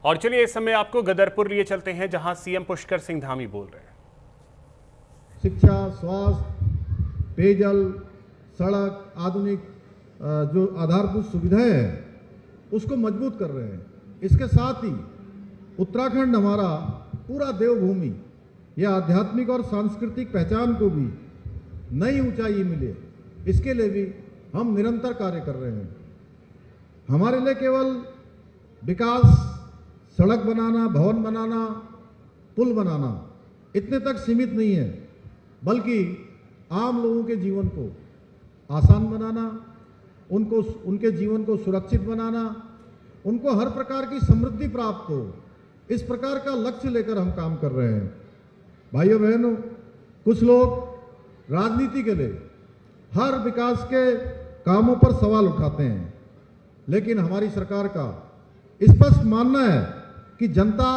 और चलिए इस समय आपको गदरपुर लिए चलते हैं, जहां सीएम पुष्कर सिंह धामी बोल रहे हैं। शिक्षा, स्वास्थ्य, पेयजल, सड़क, आधुनिक जो आधारभूत सुविधाएं हैं उसको मजबूत कर रहे हैं। इसके साथ ही उत्तराखंड हमारा पूरा देवभूमि या आध्यात्मिक और सांस्कृतिक पहचान को भी नई ऊंचाई मिले, इसके लिए भी हम निरंतर कार्य कर रहे हैं। हमारे लिए केवल विकास, सड़क बनाना, भवन बनाना, पुल बनाना इतने तक सीमित नहीं है, बल्कि आम लोगों के जीवन को आसान बनाना, उनके जीवन को सुरक्षित बनाना, उनको हर प्रकार की समृद्धि प्राप्त हो, इस प्रकार का लक्ष्य लेकर हम काम कर रहे हैं। भाइयों बहनों, कुछ लोग राजनीति के लिए हर विकास के कामों पर सवाल उठाते हैं, लेकिन हमारी सरकार का स्पष्ट मानना है कि जनता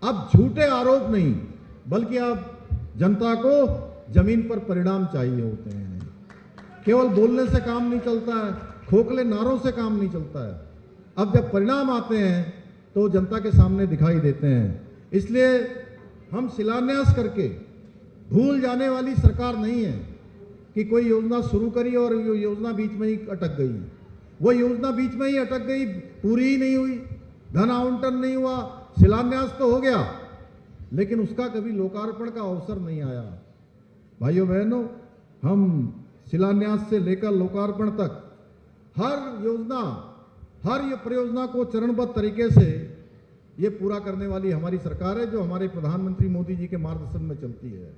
अब झूठे आरोप नहीं, बल्कि अब जनता को जमीन पर परिणाम चाहिए होते हैं। केवल बोलने से काम नहीं चलता है, खोखले नारों से काम नहीं चलता है। अब जब परिणाम आते हैं तो जनता के सामने दिखाई देते हैं। इसलिए हम शिलान्यास करके भूल जाने वाली सरकार नहीं है कि कोई योजना शुरू करी और योजना बीच में ही अटक गई। वो योजना बीच में ही अटक गई, पूरी ही नहीं हुई, धन आवंटन नहीं हुआ, शिलान्यास तो हो गया, लेकिन उसका कभी लोकार्पण का अवसर नहीं आया। भाइयों बहनों, हम शिलान्यास से लेकर लोकार्पण तक हर योजना, हर ये परियोजना को चरणबद्ध तरीके से ये पूरा करने वाली हमारी सरकार है, जो हमारे प्रधानमंत्री मोदी जी के मार्गदर्शन में चलती है।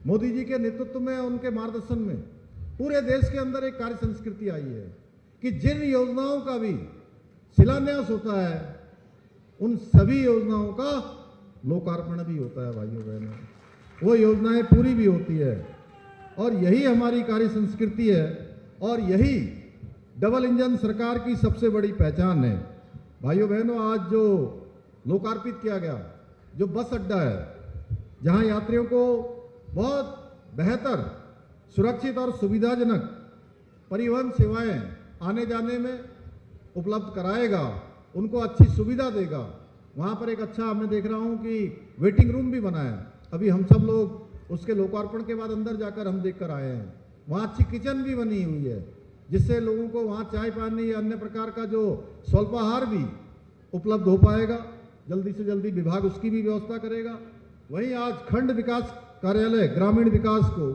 मोदी जी के नेतृत्व में, उनके मार्गदर्शन में पूरे देश के अंदर एक कार्य संस्कृति आई है कि जिन योजनाओं का भी शिलान्यास होता है, उन सभी योजनाओं का लोकार्पण भी होता है। भाइयों बहनों, वो योजनाएं पूरी भी होती है, और यही हमारी कार्य संस्कृति है, और यही डबल इंजन सरकार की सबसे बड़ी पहचान है। भाइयों बहनों, आज जो लोकार्पित किया गया जो बस अड्डा है, जहां यात्रियों को बहुत बेहतर, सुरक्षित और सुविधाजनक परिवहन सेवाएं आने जाने में उपलब्ध कराएगा, उनको अच्छी सुविधा देगा। वहां पर एक अच्छा, मैं देख रहा हूं कि वेटिंग रूम भी बना है। अभी हम सब लोग उसके लोकार्पण के बाद अंदर जाकर हम देख कर आए हैं। वहां अच्छी किचन भी बनी हुई है, जिससे लोगों को वहां चाय पानी या अन्य प्रकार का जो स्वल्पाहार भी उपलब्ध हो पाएगा। जल्दी से जल्दी विभाग उसकी भी व्यवस्था करेगा। वहीं आज खंड विकास कार्यालय ग्रामीण विकास को,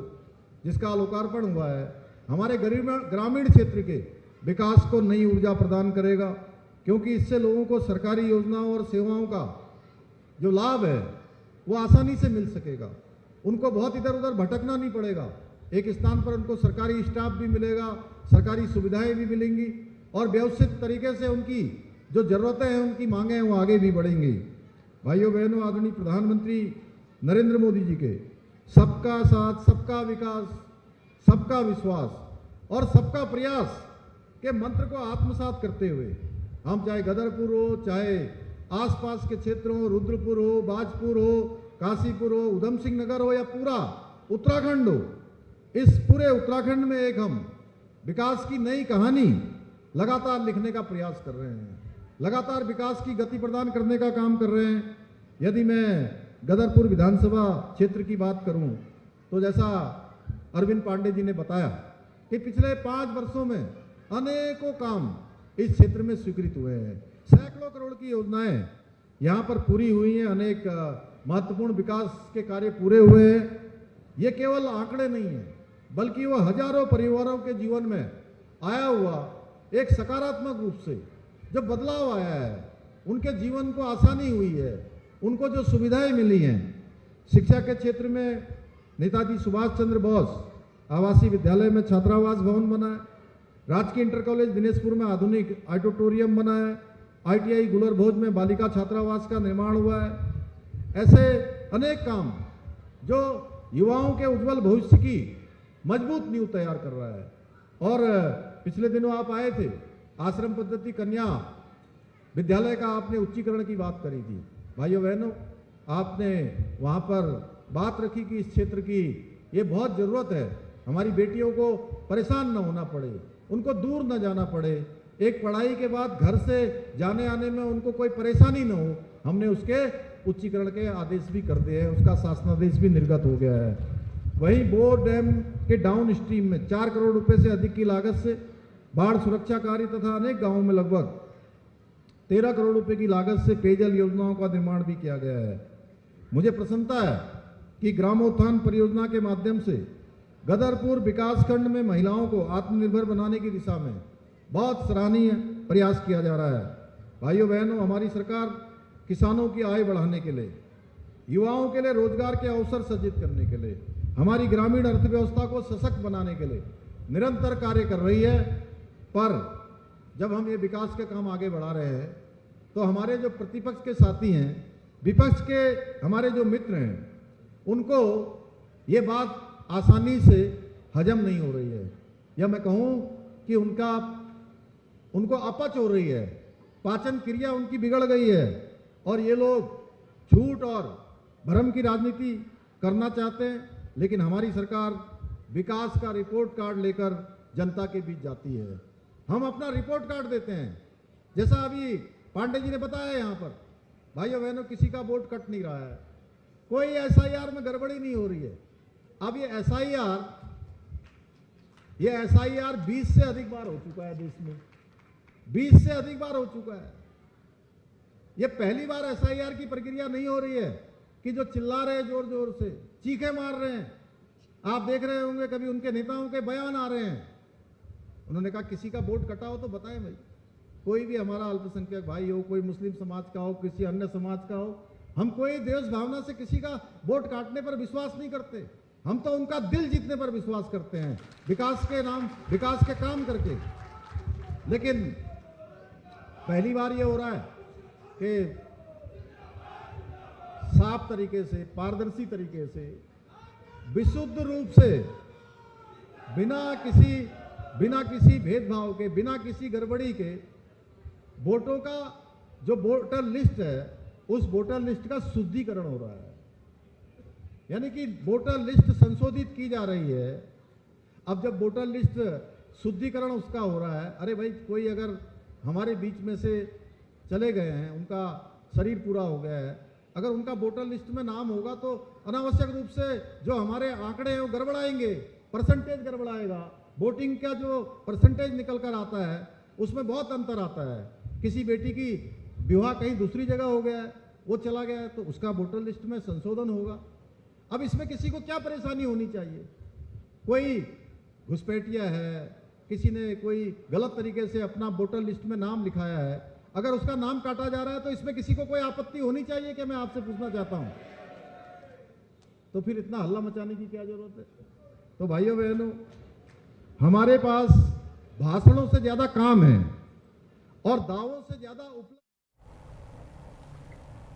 जिसका लोकार्पण हुआ है, हमारे ग्रामीण क्षेत्र के विकास को नई ऊर्जा प्रदान करेगा, क्योंकि इससे लोगों को सरकारी योजनाओं और सेवाओं का जो लाभ है वो आसानी से मिल सकेगा। उनको बहुत इधर उधर भटकना नहीं पड़ेगा, एक स्थान पर उनको सरकारी स्टाफ भी मिलेगा, सरकारी सुविधाएं भी मिलेंगी, और व्यवस्थित तरीके से उनकी जो जरूरतें हैं, उनकी मांगें हैं, वो आगे भी बढ़ेंगी। भाइयों बहनों, आदरणीय प्रधानमंत्री नरेंद्र मोदी जी के सबका साथ, सबका विकास, सबका विश्वास और सबका प्रयास के मंत्र को आत्मसात करते हुए हम, चाहे गदरपुर हो, चाहे आसपास के क्षेत्र हो, रुद्रपुर हो, बाजपुर हो, काशीपुर हो, उधम सिंह नगर हो, या पूरा उत्तराखंड हो, इस पूरे उत्तराखंड में एक हम विकास की नई कहानी लगातार लिखने का प्रयास कर रहे हैं, लगातार विकास की गति प्रदान करने का काम कर रहे हैं। यदि मैं गदरपुर विधानसभा क्षेत्र की बात करूं, तो जैसा अरविंद पांडे जी ने बताया कि पिछले 5 वर्षों में अनेकों काम इस क्षेत्र में स्वीकृत हुए हैं। सैकड़ों करोड़ की योजनाएं यहाँ पर पूरी हुई हैं, अनेक महत्वपूर्ण विकास के कार्य पूरे हुए हैं। ये केवल आंकड़े नहीं है, बल्कि वो हजारों परिवारों के जीवन में आया हुआ एक सकारात्मक रूप से जो बदलाव आया है, उनके जीवन को आसानी हुई है, उनको जो सुविधाएं मिली हैं। शिक्षा के क्षेत्र में नेताजी सुभाष चंद्र बोस आवासीय विद्यालय में छात्रावास भवन बना है, राजकीय इंटर कॉलेज दिनेशपुर में आधुनिक ऑडिटोरियम बना है, ITI गुलर भोज में बालिका छात्रावास का निर्माण हुआ है। ऐसे अनेक काम जो युवाओं के उज्जवल भविष्य की मजबूत नींव तैयार कर रहा है। और पिछले दिनों आप आए थे, आश्रम पद्धति कन्या विद्यालय का आपने उच्चीकरण की बात करी थी। भाइयों बहनों, आपने वहाँ पर बात रखी कि इस क्षेत्र की ये बहुत ज़रूरत है, हमारी बेटियों को परेशान न होना पड़े, उनको दूर न जाना पड़े, एक पढ़ाई के बाद घर से जाने आने में उनको कोई परेशानी न हो, हमने उसके उच्चीकरण के आदेश भी कर दिए हैं, उसका शासनादेश भी निर्गत हो गया है। वहीं बोर डैम के डाउन स्ट्रीम में 4 करोड़ रुपए से अधिक की लागत से बाढ़ सुरक्षा कार्य तथा अनेक गांवों में लगभग 13 करोड़ रुपए की लागत से पेयजल योजनाओं का निर्माण भी किया गया है। मुझे प्रसन्नता है कि ग्रामोत्थान परियोजना के माध्यम से गदरपुर विकासखंड में महिलाओं को आत्मनिर्भर बनाने की दिशा में बहुत सराहनीय प्रयास किया जा रहा है। भाइयों बहनों, हमारी सरकार किसानों की आय बढ़ाने के लिए, युवाओं के लिए रोजगार के अवसर सृजित करने के लिए, हमारी ग्रामीण अर्थव्यवस्था को सशक्त बनाने के लिए निरंतर कार्य कर रही है। पर जब हम ये विकास के काम आगे बढ़ा रहे हैं तो हमारे जो प्रतिपक्ष के साथी हैं, विपक्ष के हमारे जो मित्र हैं, उनको ये बात आसानी से हजम नहीं हो रही है, या मैं कहूँ कि उनको अपच हो रही है, पाचन क्रिया उनकी बिगड़ गई है और ये लोग झूठ और भ्रम की राजनीति करना चाहते हैं। लेकिन हमारी सरकार विकास का रिपोर्ट कार्ड लेकर जनता के बीच जाती है। हम अपना रिपोर्ट कार्ड देते हैं, जैसा अभी पांडे जी ने बताया यहाँ पर। भाइयों बहनों, किसी का वोट कट नहीं रहा है, कोई एसआईआर में गड़बड़ी नहीं हो रही है। अब ये एसआईआर 20 से अधिक बार हो चुका है देश में, 20 से अधिक बार हो चुका है। ये पहली बार एसआईआर की प्रक्रिया नहीं हो रही है कि जो चिल्ला रहे हैं जोर जोर से, चीखे मार रहे हैं। आप देख रहे होंगे कभी उनके नेताओं के बयान आ रहे हैं, उन्होंने कहा किसी का वोट कटा हो तो बताएं भाई। कोई भी हमारा अल्पसंख्यक भाई हो, कोई मुस्लिम समाज का हो, किसी अन्य समाज का हो, हम कोई देश भावना से किसी का वोट काटने पर विश्वास नहीं करते। हम तो उनका दिल जीतने पर विश्वास करते हैं, विकास के नाम, विकास के काम करके। लेकिन पहली बार ये हो रहा है कि साफ तरीके से, पारदर्शी तरीके से, विशुद्ध रूप से, बिना किसी भेदभाव के, बिना किसी गड़बड़ी के वोटों का जो वोटर लिस्ट है, उस वोटर लिस्ट का शुद्धिकरण हो रहा है। यानी कि वोटर लिस्ट संशोधित की जा रही है। अब जब वोटर लिस्ट शुद्धिकरण उसका हो रहा है, अरे भाई, कोई अगर हमारे बीच में से चले गए हैं, उनका शरीर पूरा हो गया है, अगर उनका वोटर लिस्ट में नाम होगा तो अनावश्यक रूप से जो हमारे आंकड़े हैं वो गड़बड़ाएंगे, परसेंटेज गड़बड़ाएगा। वोटिंग का जो परसेंटेज निकल कर आता है उसमें बहुत अंतर आता है। किसी बेटी की विवाह कहीं दूसरी जगह हो गया है, वो चला गया है, तो उसका वोटर लिस्ट में संशोधन होगा। अब इसमें किसी को क्या परेशानी होनी चाहिए? कोई घुसपैठिया है, किसी ने कोई गलत तरीके से अपना वोटर लिस्ट में नाम लिखाया है, अगर उसका नाम काटा जा रहा है तो इसमें किसी को कोई आपत्ति होनी चाहिए कि मैं आपसे पूछना चाहता हूं। तो फिर इतना हल्ला मचाने की क्या जरूरत है? तो भाइयों बहनों, हमारे पास भाषणों से ज्यादा काम है और दावों से ज्यादा उपलब्ध।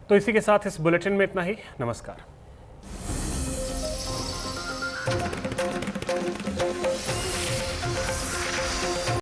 तो इसी के साथ इस बुलेटिन में इतना ही। नमस्कार।